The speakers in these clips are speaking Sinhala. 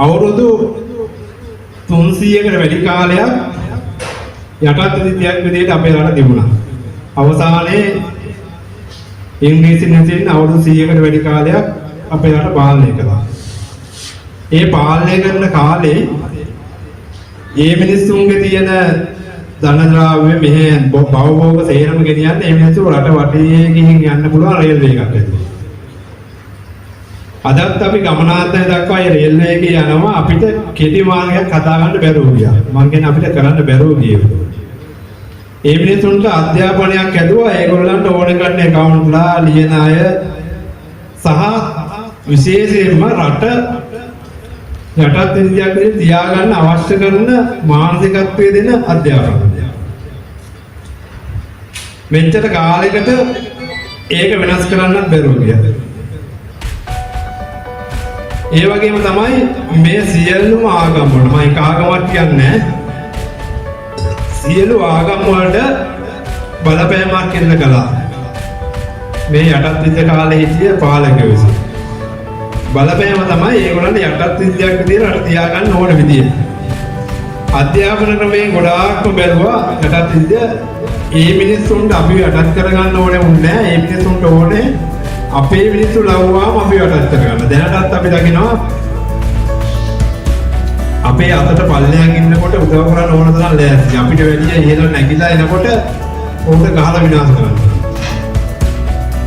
අවුරුදු 300කට වැඩි කාලයක් යටත් නීතියක් විදිහට අපේ රට තිබුණා. අවසානයේ ඉංග්‍රීසි නීතියෙන් අවුරුදු 100කට වැඩි කාලයක් අපේ රට පාලනය කළා. ඒ පාලනය කරන කාලේ මේ මිනිස්සුන්ගේ තියෙන ධනද්‍රව්‍ය මෙහෙ භවභෝග සේරම ගෙනියන්න මේ මිනිස්සු රට වටේ ගිහින් යන්න පුළුවන් රේල්වේ එකක් ඇතුළේ. අදත් අපි ගමනාන්තය දක්වා මේ රේල්වේ එකේ යනවා අපිට කෙටි මාර්ගයක් හදා ගන්න බැරුව ගියා. මං කියන්නේ අපිට කරන්න බැරුව ගියේ. ඒ මිනිස්සුන්ට අධ්‍යාපනයක් ඇදුවා ඒගොල්ලන්ට ඕන කරන accountලා ලියන අය සහ විශේෂයෙන්ම රට යටත් ඉන්දියාව විදිහට තියාගන්න අවශ්‍ය කරන මානසිකත්වයේ දෙන අධ්‍යාපනය. මෙච්චර කාලයකට ඒක වෙනස් කරන්නත් බැරුව ගියා. ඒ වගේම තමයි මේ සියලුම ආගම් වල මම එක ආගමක් කියන්නේ සියලු ආගම් වලට බලපෑමක් ඉන්න කළා. මේ යටත් ඉන්දිය කාලේ හිටිය පාලකයෝ විසින්. බලපෑම තමයි ඒගොල්ලන්ට යටත් ඉන්දියාවක් විදිහට රට තියාගන්න ඕන විදිය. අධ්‍යාපන ක්‍රමයෙන් ගොඩාක්ම බැලුවා යටත් ඉන්දිය ඒ මිනිස්සුන්ට අපි යටත් කරගන්න ඕනේ නැහැ. ඒ මිනිස්සුන්ට ඕනේ අපේ මිනිස්සු ලව්වාම අපි යටත් කරගන්න. දැනටත් අපි දකිනවා අපේ අතට පල්ලෙහාන් ඉන්නකොට උදව් කරන්න ඕන තරම් ලෑස්ති. අපිට වැඩි ඉහළ නැගිලා එනකොට උන්ට ගහලා විනාශ කරනවා.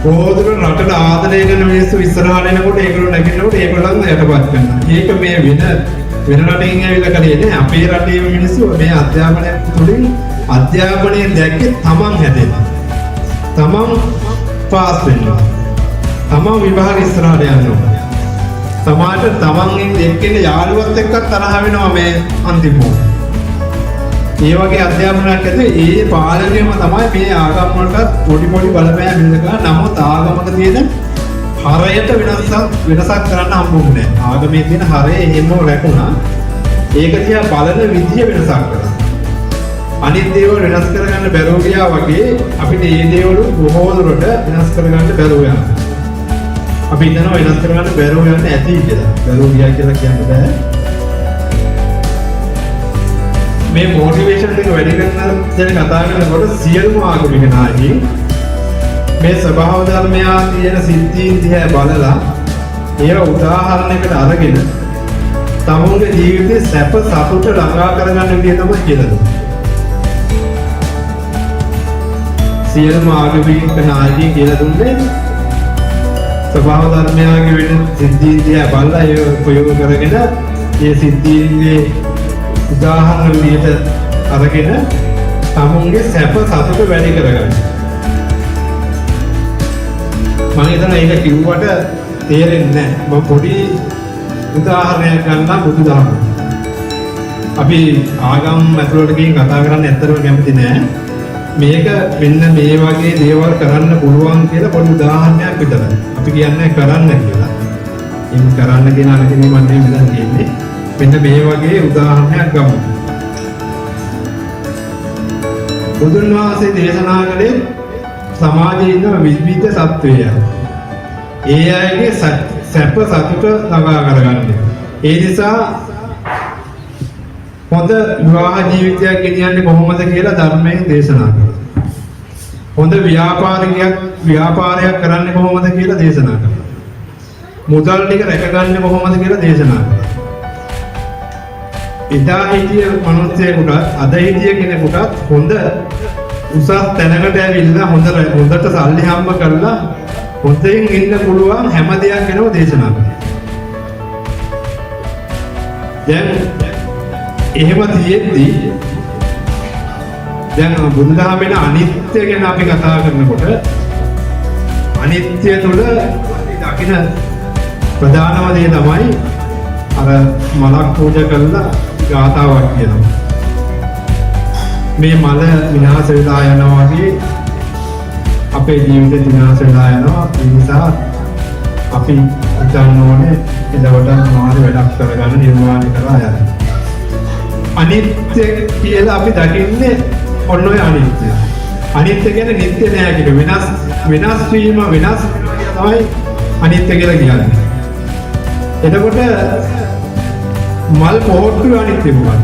කොහොමද රටට ආදරය කරන මිනිස්සු ඉස්සරහට එනකොට ඒගොල්ලෝ නැගිටිනකොට ඒගොල්ලන් යටපත් කරනවා. ඒක මේ වෙන රටකින් ඇවිල්ලා කලේ නෑ. අපේ රටේ මිනිස්සු මේ අධ්‍යාපනය තුළින් අධ්‍යාපනයේ දැක්කේ තමන් හැදෙනවා. තමන් පාස් වෙනවා. තමන් විභාග ඉස්සරහට යනවා. සමාජ තමන්ගෙන් එක්කෙන යාළුවත් එක්ක තරහ වෙනවා මේ අන්තිමෝ. ඒ වගේ අධ්‍යාපනයක් ඇතුලේ ඒ පාලනයම තමයි මේ ආගම් වලට පොඩි බලපෑම් දෙනවා. නමුත් ආගමක තියෙන හරයට වෙනසක් කරන්න හම්බුනේ නැහැ. ආගමේ තියෙන හරය එහෙම රැකුණා. ඒක දිහා බලන විදිය වෙනසක් කරා. අනිත් දේවල් වෙනස් කරගන්න බැරුව ගියා වගේ අපිට මේ දේවල් බොහෝ දුරට වෙනස් කරගන්න බැරුව යනවා. අපි හිතනවා වෙනස් කරගන්න බැරුව යන්න ඇති කියලා. බැරුව ගියා කියලා කියන්න බෑ. මේ මොටිවේෂන් එක වැඩි කරන දැන කතා කරනකොට සියලුම ආගමික නායකයින් මේ ස්වභාව ධර්මයා තියෙන සිද්ධීන් දිහා බලලා ඒව උදාහරණයකට අරගෙන තමුන්ගේ ජීවිතේ සැප සතුට ළඟා කරගන්න විදිය තමයි කියලා දුන්නා. සියලුම ආගමික නායකයින් කියලා දුන්නේ ස්වභාව ධර්මයාගේ වෙන සිද්ධීන් දිහා බලලා ඒ ප්‍රයෝග කරගෙන ඒ සිද්ධීන්ගේ උදාහරණ විදිහට අරගෙන තමුන්ගේ සැප සතුට වැඩි කරගන්න. මම හිතනවා ඒක කිව්වට තේරෙන්නේ නැහැ. මම පොඩි උදාහරණයක් ගන්නම් බුදුදහම. අපි ආගම් ඇතුළට ගිහින් කතා කරන්න ඇත්තටම කැමති නැහැ. මේක මෙන්න මේ වගේ දේවල් කරන්න පුළුවන් කියලා පොඩි උදාහරණයක් විතරයි. අපි කියන්නේ කරන්න කියලා. එහෙනම් කරන්න කියන අරගෙන මම මෙතන කියන්නේ මෙන්න මේ වගේ උදාහරණයක් ගමු. බුදුන් වහන්සේ දේශනා කළේ සමාජයේ ඉන්න විවිධ සත්වයන්. ඒ අයගේ සැප සතුට ළඟා කරගන්න. ඒ නිසා හොඳ විවාහ ජීවිතයක් ගෙනියන්නේ කොහොමද කියලා ධර්මයෙන් දේශනා කරනවා. හොඳ ව්‍යාපාරයක් කරන්නේ කොහොමද කියලා දේශනා කරනවා. මුදල් ටික රැකගන්නේ කොහොමද කියලා දේශනා කරනවා. එදා හිටිය මිනිස්සෙකුට අද හිටිය කෙනෙකුට හොඳ උසස් තැනකට ඇවිල්ලා හොඳට සල්ලි හම්බ කරලා හොඳින් ඉන්න පුළුවන් හැම දෙයක් ගැනම දේශනා කරනවා. දැන් එහෙම තියෙද්දි දැන් බුදුදහමේ අනිත්‍ය ගැන අපි කතා කරනකොට අනිත්‍ය තුළ දකින ප්‍රධානම දේ තමයි අර මලක් පූජා කරලා ගාතාවක් කියනවා. මේ මල විනාශ වෙලා යනවා වගේ අපේ ජීවිතේ විනාශ වෙලා යනවා. ඒ නිසා අපි හිතන්න ඕනේ එදවට මාන වැඩක් කරගන්න නිර්මාණය කරලා යන්න. අනිත්‍ය කියලා අපි දකින්නේ ඔන්න ඔය අනිත්‍ය. අනිත්‍ය කියන්නේ නිත්‍ය නෑ කියන වෙනස් වීම වෙනස් තමයි අනිත්‍ය කියලා කියන්නේ. එතකොට මල් පොහොට්ටුවේ අනිත්‍ය මොකක්ද?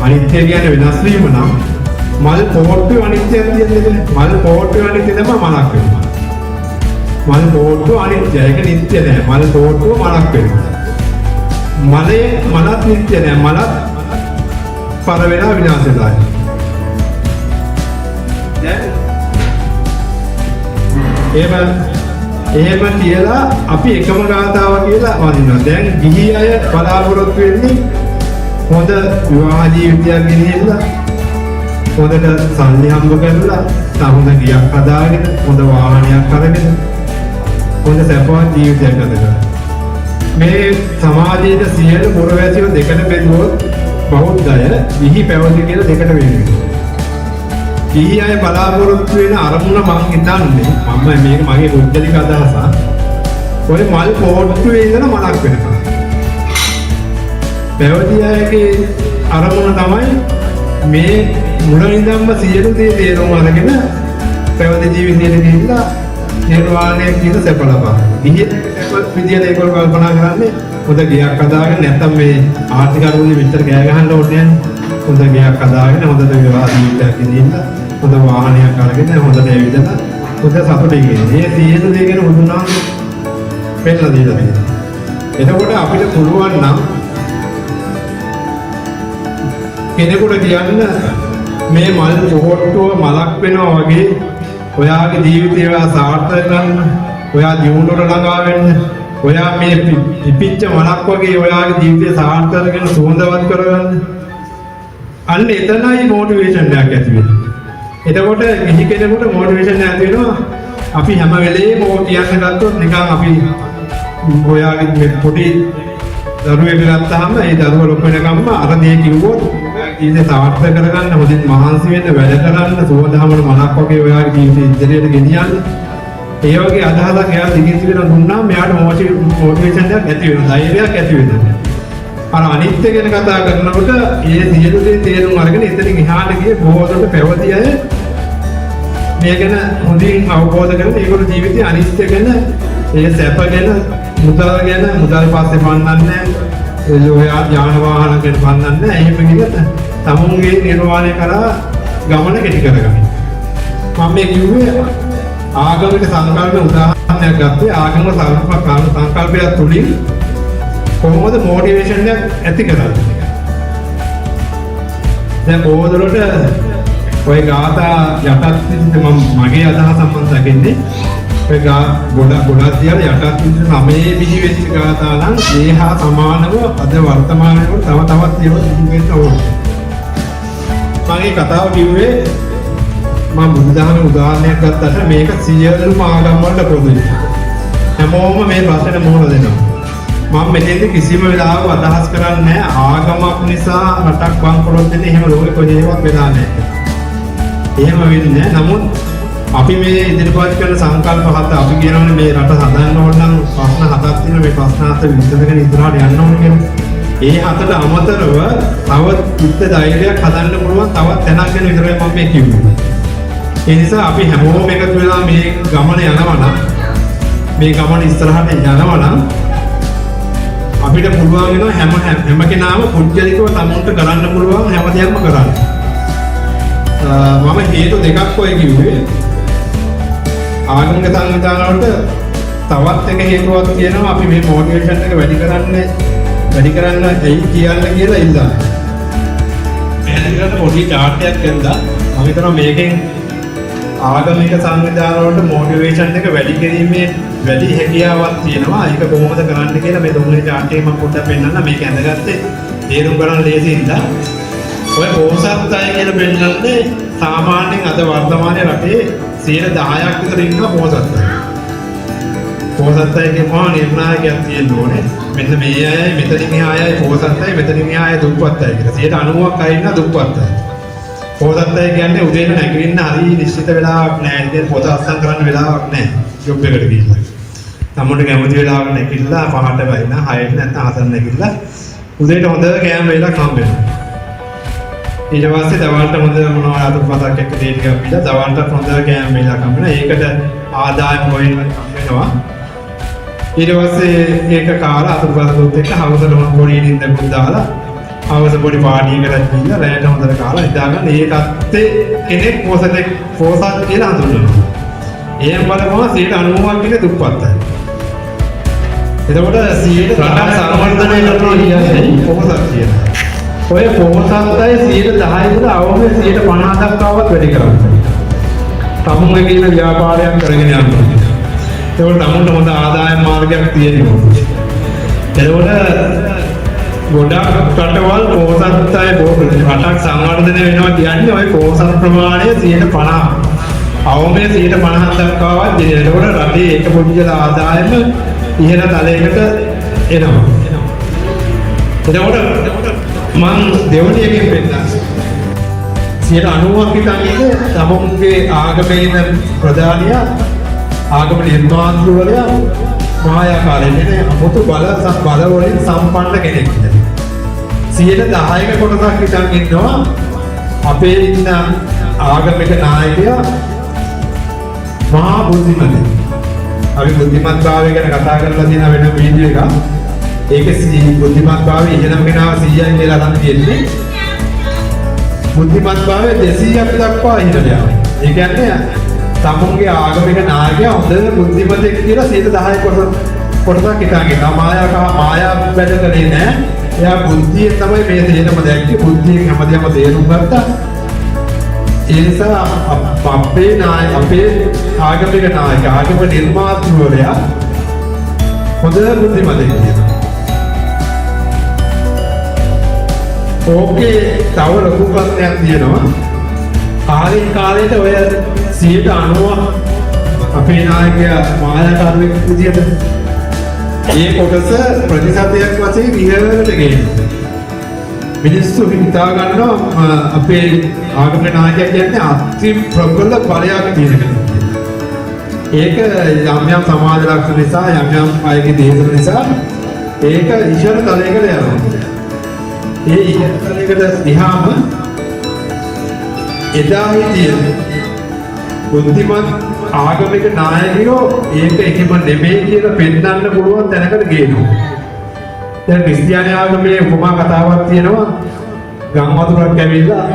අනිත්‍ය කියන්නේ වෙනස් වීම නම් මල් පොහොට්ටුවේ අනිත්‍යයක් තියෙන්නේ. මල් පොහොට්ටුවේ අනිත්‍ය තමයි මලක් වෙනවා. මල් පොහොට්ටුව අනිත්‍යයි. ඒක නිත්‍ය නෑ. මල් පොහොට්ටුව මලක් වෙනවා. මලත් නිත්‍ය නෑ. මලත් පර වෙලා විනාශ වෙලා යනවා. එහෙම කියලා අපි එකම ගාථාව කියලා වදිනවා. දැන් ගිහි අය බලාපොරොත්තු වෙන්නේ හොඳ විවාහ ජීවිතයක් ගෙනියලා හොඳට සල්ලි හම්බ කරලා හොඳ ගියක් හදාගෙන හොඳ වාහනයක් අරගෙන හොඳ සැපවත් ජීවිතයක් ගත කරනවා. මේ සමාජයේ සියලු පුරවැසියෝ දෙකට බෙදුවොත් බෞද්ධය ගිහි පැවිදි කියලා දෙකට වෙනවා. ගිහි අය බලාපොරොත්තු වෙන අරමුණ මම හිතන්නේ මම මේක මගේ බුද්ධලික අදහසක්. ඔය මල් පොට්ටුවේ ඉඳලා මලක් වෙනවා. පැවිදි අයගේ අරමුණ තමයි මේ මුලින් ඉඳන්ම සියලු දේ තේරුම් අරගෙන පැවිදි ජීවිතයට ගිහිල්ලා නිර්වාණය කියන සැප ලබා. ගිහි විදියට ඒගොල්ලෝ කල්පනා කරන්නේ හොඳ ගියක් හදාගෙන නැත්නම් මේ ආර්ථික අරමුණේ මෙච්චර ගෑ ගහන්න ඕනේ නැහැ. හොඳ ගියක් හදාගෙන හොඳට විවාහ ජීවිතයක් ගෙනියලා හොඳ වාහනයක් අරගෙන හොඳට ඇවිදලා හොඳ සතුටින් ඉන්නේ. මේ සියලු දේ ගැන උදුනා පෙන්නලා දීලා තියෙනවා. එතකොට අපිට පුළුවන් නම් කෙනෙකුට කියන්න මේ මල් පොහොට්ටුව මලක් වෙනවා වගේ ඔයාගේ ජීවිතය සාර්ථක කරගන්න, ඔයා දියුණුවට ළඟා වෙන්න, ඔයා මේ පිපිච්ච මලක් වගේ ඔයාගේ ජීවිතය සාර්ථක කරගෙන සුවඳවත් කරගන්න. අන්න එතනයි මොටිවේෂන් එකක් ඇති වෙන්නේ. එතකොට කිසි කෙනෙකුට මොටිවේෂන් එකක් වෙනවා. අපි හැම වෙලේම ඕක කියන්න ගත්තොත් නිකන් අපි ඔයාගේ මේ පොඩි දරුවෙක් ගත්තාම ඒ දරුවා ලොකු වෙනකම්ම අර දේ කිව්වොත් ඉතින් සාර්ථක කරගන්න හොඳින් මහන්සි වෙන්න වැඩ කරන්න සුවදාමන මනක් වගේ ඔයාගේ ජීවිතේ ඉදිරියට ගෙනියන්න. ඒ වගේ අදහසක් එයා දිගින් දිගට දුන්නා මෙයාට මොටිවේෂන් එකක් ඇති වෙනවා. ධෛර්යයක් ඇති වෙනවා. අර අනිත්‍ය ගැන කතා කරනකොට ඒ සියලු දේ තේරුම් අරගෙන එතනින් එහාට ගියේ බොහෝ දුරට පැවති අය මේ ගැන හොඳින් අවබෝධ කරගෙන ඒගොල්ලෝ ජීවිතයේ අනිත්‍ය ගැන ඒ සැප ගැන මුදල් පස්සේ පන්නන්නේ ඔයා යාන වාහන ගැන පන්නන්නේ එහෙම කිව්වොත් තමුන්ගේ නිර්වාණය කරා ගමන කෙටි කරගන්න. මම මේ කිව්වේ ආගමික සංකල්ප උදාහරණයක් ගත්තේ ආගම සංකල්පය තුලින් කොහොමද මොටිවේෂන් එකක් ඇති කරන්නේ. දැන් බොහෝදුරට ඔය ගාථා යටත් මගේ අදහස මම දකින්නේ ඔය ගොඩක් තියලා යටත් නමේ බිහි වෙච්ච ගාථා නම් ඒ හා සමානව අද වර්තමානයේ තවත් ඒවා තිබෙන්න ඕනේ. මගේ කතාව කිව්වේ මම බුදුදහමේ උදාහරණයක් ගත්තට මේක සියලුම ආගම් වලට පොදුයි. හැමෝම මේ ප්‍රශ්නෙට මුහුණ දෙනවා. මම මෙතෙන්ද කිසිම වෙලාවක අදහස් කරන්නේ ආගමක් නිසා රටක් බංකොලොත් වෙන්නේ එහෙම ලෝකෙ කොහේවත් වෙලා නැහැ. එහෙම වෙන්නේ නැහැ. නමුත් අපි මේ ඉදිරිපත් කරන සංකල්ප හත අපි කියනවානේ මේ රට හදන්න ඕන නම් ප්‍රශ්න හතක් තියෙනවා. මේ ප්‍රශ්න හත විසඳගෙන ඉස්සරහට යන්න ඕනේ කියලා. ඒ හතට අමතරව තව චිත්ත ධෛර්යයක් හදන්න පුළුවන් තවත් තැනක් ගැන විතරයි මම මේ කිව්වේ. ඒ නිසා අපි හැමෝම එකතු වෙලා මේ ගමන යනවා නම් මේ ගමන ඉස්සරහට යනවා නම් අපිට පුළුවන් වෙනවා හැම කෙනාම පුද්ගලිකව තමුන්ට කරන්න පුළුවන් හැම දෙයක්ම කරන්න. මම හේතු දෙකක් ඔය කිව්වේ. ආගමික සංවිධාන වලට තවත් එක හේතුවක් තියෙනවා අපි මේ මොටිවේෂන් එක වැඩි කරන්න ඇයි කියන්න කියලා ඉල්ලනවා. පැහැදිලිවට පොඩි chart එකක් ගත්තා. මම හිතනවා මේකෙන් ආගමික සංවිධාන වලට මොටිවේෂන් එක වැඩි කිරීමේ වැඩි හැකියාවක් තියෙනවා. ඒක කොහොමද කරන්න කියලා මේ දුන්නේ chart එකේ මම පොඩ්ඩක් පෙන්නන්න. මේක ඇඳගත්තේ තේරුම් ගන්න ලේසි ඉඳලා. ඔය පොහොසත් අය කියලා පෙන්නන්නේ සාමාන්‍යයෙන් අද වර්තමානයේ රටේ 10% විතර ඉන්නවා පොහොසත් අය. පොහොසත් අයගේ මහා නිර්ණායකයක් තියෙන්න ඕනේ. මෙන්න මේ අය මෙතනින් එහා අය පොහොසත් අය මෙතනින් එහා අය දුප්පත් අය කියලා. 90%ක් අය ඉන්න දුප්පත් අය. පොහොසත් අය කියන්නේ උදේට නැගිටින්න හරි නිශ්චිත වෙලාවක් නැහැ. ඉතින් පොත අස්සම් කරන්න වෙලාවක් නැහැ. ජොබ් එකට ගිහිල්ලා. තමන්ට කැමති වෙලාවක නැගිටලා 5ට වයින් 6ට නැත්නම් 4ට නැගිටලා උදේට හොඳ කෑම වේලක් හම්බ වෙනවා. ඊට පස්සේ දවල්ට හොඳ මොනවා අතුරු පතක් එක්ක දේ ටිකක් බීලා දවල්ට හොඳ කෑම වේලක් හම්බ වෙනවා. ඒකට ආදායම ගොයින් හම්බ වෙනවා. ඊට පස්සේ ඒක කාලා අතුරුපසුත් එක්ක හවසට මොන පොඩි නිින්දකුත් දාලා හවස පොඩි පාටියකට ගිහිල්ලා රැයට හොඳට කාලා ඉඳාගන්න ඒකත් කෙනෙක් පොසත් කියලා හඳුන්වනවා. එහෙම බලපුවම 90ක් කියන දුප්පත්යි. එතකොට 100ට රටක් සංවර්ධනය කරනවා කියන්නේ පොසත් කියලා. ඔය පොසත්යි 10% ඉඳලා අවම 50% දක්වාවත් වැඩි කරන්නේ. තමුන්ගේ කියන ව්‍යාපාරයක් කරගෙන යනවා. ඒකට තමුන්ට හොඳ ආදායම් මාර්ගයක් තියෙනවා. ඒකට ගොඩක් රටවල් පොසත් අය රටක් සංවර්ධනය වෙනවා කියන්නේ ওই පොසත් ප්‍රමාණය 50%. අවමේ 50% දක්වාවත් ඒකට රටේ ඒක පොඩිජල ආදායම ඉහළ තලයකට එනවා. එතකොට මං දෙවනි එකෙන් පෙන්නනවා 90ක් විතර ඉන්නේ තමුන්ගේ ආගමේ ඉන්න ප්‍රධානියා ආගම නිර්මාතෘවරයා මහායාකාරයේ අමුතු බල වලින් සම්පන්න කෙනෙක්. 10% කොටසක් විතර ඉන්නවා අපේ ඉන්න ආගමික නායකයා මහා බුද්ධිමත්. අපි බුද්ධිමත් භාවය ගැන කතා කරලා තියෙන වෙන වීඩියෝ එකක්. ඒකේ බුද්ධිමත් භාවය ඉගෙනම කෙනාව 100යි කියලා නම් කියන්නේ. බුද්ධිමත් භාවය 200ක් දක්වා ඉහළට යනවා. ඒ කියන්නේ තමුන්ගේ ආගමික නායකයා හොඳ බුද්ධිමතෙක් කියලා 10% කොටසක් හිතාගෙන මායා වැඩ කරේ නෑ. එයා බුද්ධිය තමයි මේ තේරම දැක්කේ. බුද්ධියෙන් හැමදේම තේරුම් ගත්තා. ඒ නිසා අපේ ආගමික නායක ආගම නිර්මාතෘවරයා හොඳ බුද්ධිමතෙක් කියනවා. ඕකේ තව ලොකු ප්‍රශ්නයක් තියෙනවා. කාලයට ඔය 90% අපේ නායකයා මායාකාරයෙක් විදියට ඒ කොටස ප්‍රතිශතයක් වශයෙන් ඉහළට ගේනවා. මිනිස්සු හිතා ගන්නවා අපේ ආගමික නායකයා කියන්නේ අති ප්‍රබල බලයක් තියෙන කෙනෙක්. ඒක යම් සමාජ ලක්ෂණ නිසා යම් අයගේ දේශන නිසා ඒක ඉහළ තලයකට යනවා. ඒ ඉහළ තලයකට ගියාම එදා හිටිය බුද්ධිමත් ආගමික නායකයෝ ඒක එහෙම නෙමෙයි කියලා පෙන්නන්න පුළුවන් තැනකට ගේනවා. දැන් ක්‍රිස්තියානි ආගමේ උපමා කතාවක් තියෙනවා. ගම් වතුරක් ඇවිල්ලා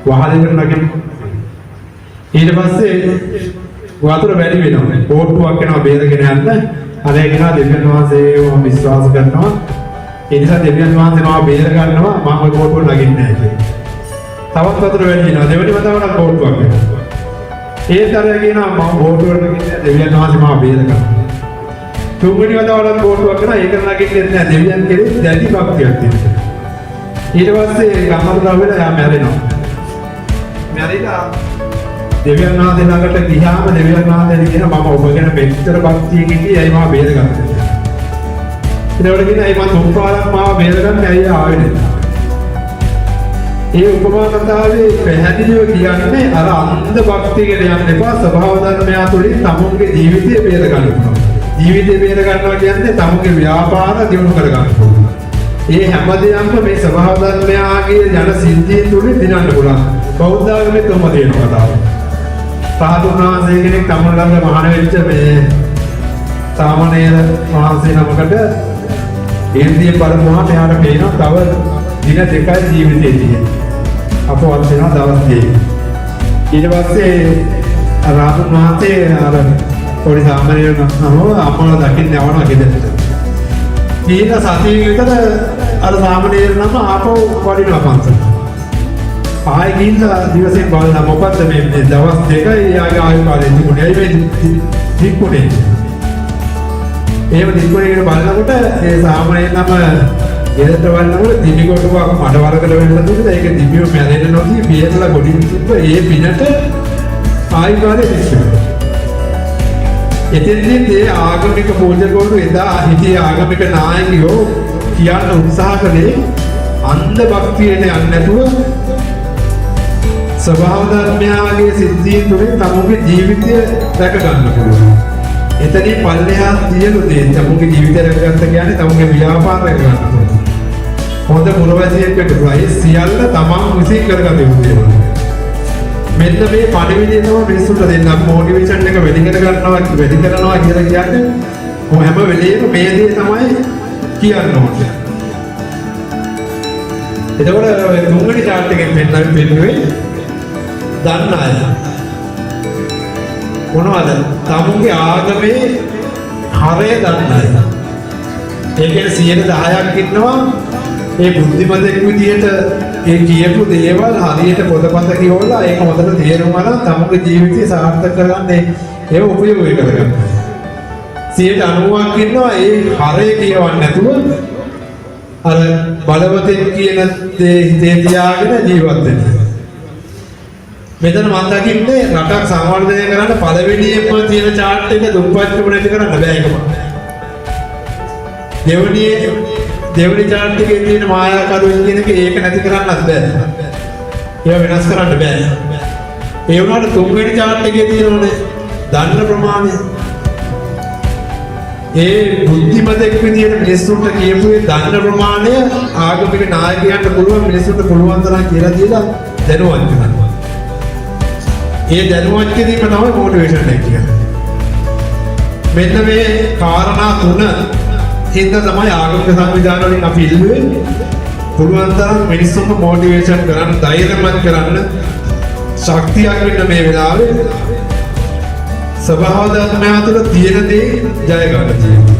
වහලෙකට නැගෙන ඊට පස්සේ වතුර වැඩි වෙනවා. බෝට්ටුවක් එනවා බේරගෙන යන්න. අනේ කෙනා දෙවියන් වහන්සේව විශ්වාස කරනවා. ඒ නිසා දෙවියන් වහන්සේ මාව බේර ගන්නවා. මම ওই බෝට්ටුවට නැගින්නේ නැහැ කියලා. තවත් වතුර වැඩි වෙනවා. දෙවෙනි වතාවට බෝට්ටුවක් වෙනවා. ඒ තරය කියනවා මම බෝට්ටුවට නැගින්නේ දෙවියන් වහන්සේ මාව බේර ගන්නවා. තුන්වෙනි වතාවට බෝට්ටුවක් කරනවා. ඒක නැගින්නේ නැහැ. දෙවියන් කෙරෙහි දැඩි භක්තියක් තියෙනවා. ඊට පස්සේ ගම්මතුරා වෙලා යා මැරෙනවා. මැරිලා දෙවියන් වහන්සේ ළඟට ගියාම දෙවියන් වහන්සේ කියනවා මම ඔබ ගැන මෙච්චර භක්තියකින් ඉතියි මාව බේර ගන්න. ඒකට කියනවා ඒ මම තුන්පාරක් මාව බේර ගන්න ඇයි ආවේ නැත්තේ. ඒ උපමා කතාවේ පැහැදිලිව කියන්නේ අර අන්ධ භක්තියකට යන්න එපා. ස්වභාව ධර්මය තුළින් තමුන්ගේ ජීවිතය බේර ගන්න පුළුවන්. ජීවිතය බේර ගන්නවා කියන්නේ තමුන්ගේ ව්‍යාපාර දියුණු කර ගන්න පුළුවන්. ඒ හැමදේම මේ ස්වභාව ධර්මයාගේ යන සිද්ධිය තුළින් දිනන්න පුළුවන්. බෞද්ධ ආගමේ තොම තියෙන කතාව. සාධුන් වහන්සේ කෙනෙක් තමුන් ළඟ මහාන වෙච්ච මේ සාමණේර වහන්සේ නමකට ඉන්දිය බලපුවාම එයාට පේනවා තව දින දෙකයි ජීවිතේ තියෙන්නේ. අපවත් වෙනවා දවස් දෙකක්. ඊට පස්සේ රාහුල් මහත්තේ අර පොඩි සාමණේර නම අපල දකින්න යවනවා ගෙදරට. ඊට සතිය විතර අර සාමණේර නම ආපහු වඩිනවා පන්සලට. ආයෙ ගිහිල්ලා දිවසෙන් බලලා මොකද්ද මේ දවස් දෙකයි යාගේ ආයු කාලෙ තිබුණේ. ඇයි මේ දික්කුනේ? එහෙම දික්කුනේ කියන බලනකොට ඒ සාමණේර නම ගෙදරට වන්නකොට දිවි කොටුවක් මඩ වරකල වෙන්න දුන්නා. ඒක දිවිව මැරෙන්න නොදී පියදලා ගොඩින් තිබ්බ ඒ පිනට ආයු කාලෙ තිබුණා. එතෙන්දී ඒ ආගමික පූජකවරු එදා හිටිය ආගමික නායකයෝ කියන්න උත්සාහ කළේ අන්ධ භක්තියට යන්නේ නැතුව ස්වභාව ධර්මයාගේ සිද්ධීන් තුළින් තමුන්ගේ ජීවිතය රැක ගන්න පුළුවන්. එතනින් පල්ලෙහා සියලු දේ තමුන්ගේ ජීවිතය රැකගත්ත කියන්නේ තමුන්ගේ ව්‍යාපාර රැක ගන්න පුළුවන්. හොඳ පුරවැසියෙක් වෙන්න පුළුවන්. ඒ සියල්ල තමන් විසින් කරගත යුතු දේවල්. මෙන්න මේ පණිවිඩය තමයි මිනිස්සුන්ට දෙන්න. මොටිවේෂන් එක වැඩි කරනවා කියලා කියන්නේ හැම වෙලේම මේ දේ තමයි කියන්න ඕනේ. එතකොට තුන්වෙනි chart එකෙන් පෙන්නුවේ දන්න අය මොනවද? තමුන්ගේ ආගමේ හරය දන්න අය. ඒ කියන්නේ 10%ක් ඉන්නවා ඒ බුද්ධිමතෙක් විදියට ඒ කියපු දේවල් හරියට පොතපත කියවලා ඒක හොඳට තේරුම් ගන්න තමුන්ගේ ජීවිතය සාර්ථක කරගන්න ඒව උපයෝගී කරගන්න. 90%ක් ඉන්නවා ඒ හරය කියවන්නේ නැතුව අර බලවතෙක් කියන දේ හිතේ තියාගෙන ජීවත් වෙනවා. මෙතන මම දකින්නේ රටක් සංවර්ධනය කරන්න පළවෙනියෙන්ම තියෙන chart එක දුප්පත්කම නැති කරන්න බෑ ඒකම. දෙවෙනි chart එකේ තියෙන මායාකරුවෙන් කියන එක ඒක නැති කරන්නත් බෑ. ඒව වෙනස් කරන්න බෑ. ඒ වුණාට තුන්වෙනි chart එකේ තියෙනෝනේ දන්න ප්‍රමාණය. ඒ බුද්ධිමතෙක් විදියට මිනිස්සුන්ට කියපු ඒ දන්න ප්‍රමාණය ආගමික නායකයන්ට පුළුවන් මිනිස්සුන්ට පුළුවන් තරම් කියලා දීලා දැනුවත් කරනවා. ඒ දැනුවත් කිරීම තමයි මොටිවේෂන් එක කියන්නේ. මෙන්න මේ කාරණා තුන හින්දා තමයි ආගමික සංවිධාන වලින් අපි ඉල්ලුවේ පුළුවන් තරම් මිනිස්සුන්ව මොටිවේෂන් කරන්න, ධෛර්යමත් කරන්න, ශක්තියක් වෙන්න මේ වෙලාවේ ස්වභාව ධර්මය තුළ තියෙන දේ ජය ගන්න තියෙනවා.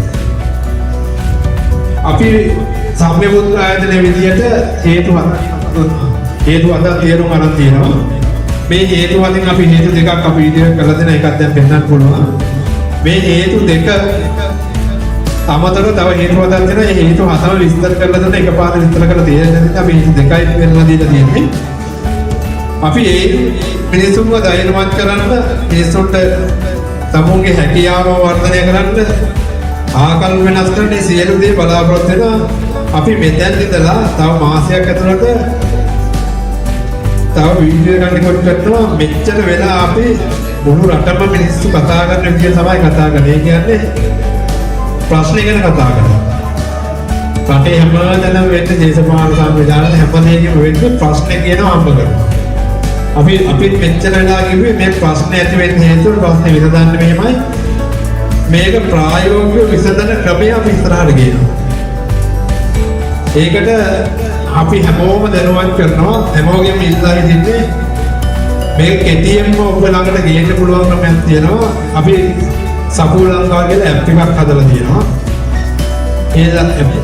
අපි සම්මියපුත්‍ර ආයතනයේ විදියට හේතු හදා තේරුම් ගන්න තියෙනවා. මේ හේතු වලින් අපි හේතු දෙකක් අපි විදියට කරලා දෙන එකක් දැන් පෙන්නන්න පුළුවන්. මේ හේතු දෙක අමතරව තව හේතු හදා දෙන මේ හේතු හතම විස්තර කරලා දෙන එකපාරට විස්තර කරලා තියෙන නිසා මේ දෙකයි වෙනවා දීලා තියෙන්නේ. අපි ඒ මිනිසුන්ව ධෛර්යමත් කරන්න මිනිසුන්ට තමුන්ගේ හැකියාව වර්ධනය කරන්න ආකල්ප වෙනස් කරන්න සියලු දේ බලාපොරොත්තු වෙනවා. අපි මෙතෙන් ඉඳලා තව මාසයක් ඇතුළත තව වීඩියෝ එකක් රෙකෝඩ් කරනවා. මෙච්චර වෙලා අපි මුළු රටම මිනිස්සු කතා කරන විදිය තමයි කතා කරන්නේ. ඒ කියන්නේ ප්‍රශ්න ගැන කතා කරනවා. රටේ හැමදැනම වෙන්නේ දේශපාලන සංවිධාන හැම දෙයකම වෙන්නේ ප්‍රශ්න කියනවා හම්බ කරනවා. අපිත් මෙච්චර වෙලා කිව්වේ මේ ප්‍රශ්න ඇති වෙන්න හේතුව ප්‍රශ්නේ විසඳන්න මෙහෙමයි. මේක ප්‍රායෝගිකව විසඳන ක්‍රමය අපි ඉස්සරහට ගේනවා. ඒකට අපි හැමෝම දැනුවත් කරනවා. හැමෝගෙම ඉල්ලා හිටින්නේ මේක කෙටියෙන්ම ඔබ ළඟට ගේන්න පුළුවන් ක්‍රමයක් තියෙනවා. අපි සපුල් ලංකාව කියලා ඇප් එකක් හදලා තියෙනවා. ඒ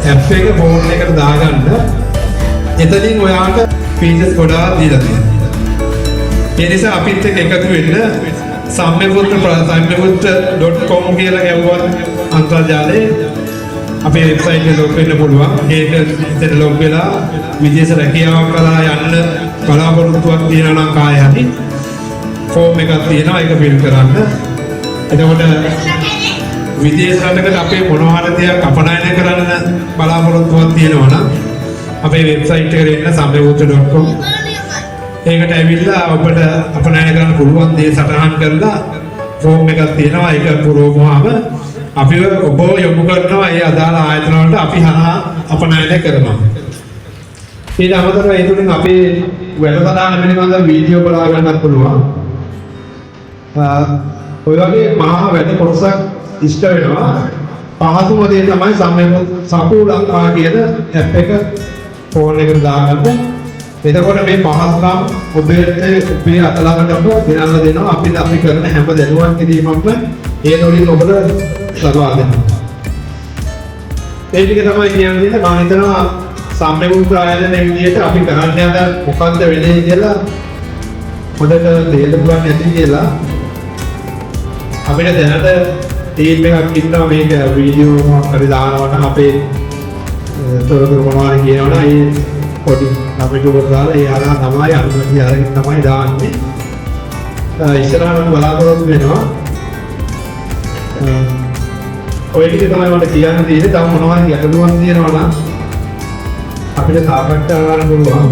ඇප් එක ෆෝන් එකට දාගන්න. එතනින් ඔයාට ෆීචර්ස් ගොඩාක් දීලා තියෙනවා. ඒ නිසා අපිත් එක්ක එකතු වෙන්න sammyaputra.com කියලා ගැව්වත් අන්තර්ජාලයේ අපේ වෙබ්සයිට් එක ලොග් වෙන්න පුළුවන්. ඒක ඉතින් ලොග් වෙලා විදේශ රැකියාවක් කරලා යන්න බලාපොරොත්තුවක් තියෙනවා නම් කාය හරි ෆෝම් එකක් තියෙනවා ඒක ෆිල් කරන්න. එතකොට විදේශ රටකට අපේ මොනවා හරි දෙයක් අපනයනය කරන්න බලාපොරොත්තුවක් තියෙනවා නම් අපේ වෙබ්සයිට් එකට එන්න sammyaputra.com ඒකට ඇවිල්ලා ඔබට අපනයන කරන්න පුළුවන් දේ සටහන් කරලා ෆෝම් එකක් තියෙනවා ඒක පුරවුවාම අපි ඔබ යොමු කරනවා ඒ අදාළ ආයතන වලට අපි හරහා අපනයන කරනවා. ඊට අමතරව ඒ තුලින් අපේ වැඩසටහන පිළිබඳව වීඩියෝ බලා ගන්නත් පුළුවන්. ඔය වගේ මහා වැඩි කොටසක් ඉෂ්ට වෙනවා. පහසුම දේ තමයි සපුල් ලංකාව කියන ඇප් එක ෆෝන් එකට දාගන්න. එතකොට මේ පහසුකම් ඔබට ඔබේ අතලඟටම ගෙනල්ලා දෙනවා. අපි කරන හැම දැනුවත් කිරීමක්ම ඒ වලින් ඔබට ලබා දෙනවා. ඒ ටික තමයි කියන්නේ. මම හිතනවා සම්මියපුත්‍ර ආයතනයේ විදිහට අපි කරන්න යන මොකද්ද වෙන්නේ කියලා හොඳට තේරෙන්න පුළුවන් නැති කියලා අපිට දැනට ටීම් එකක් ඉන්නවා මේක වීඩියෝ මොකක් හරි දානවා නම් අපේ තොරතුරු මොනවා හරි කියනවනම් ඒ පොඩි අපිට උදාලා ඒ ආරහා තමයි අනුමැතිය අරගෙන තමයි දාන්නේ. ඉස්සරහට බලාපොරොත්තු වෙනවා. ඔය ටික තමයි මට කියන්න තියෙන්නේ. තව මොනවා හරි ගැටලුවක් තියෙනවා නම් අපිට සාකච්ඡා කරන්න පුළුවන්.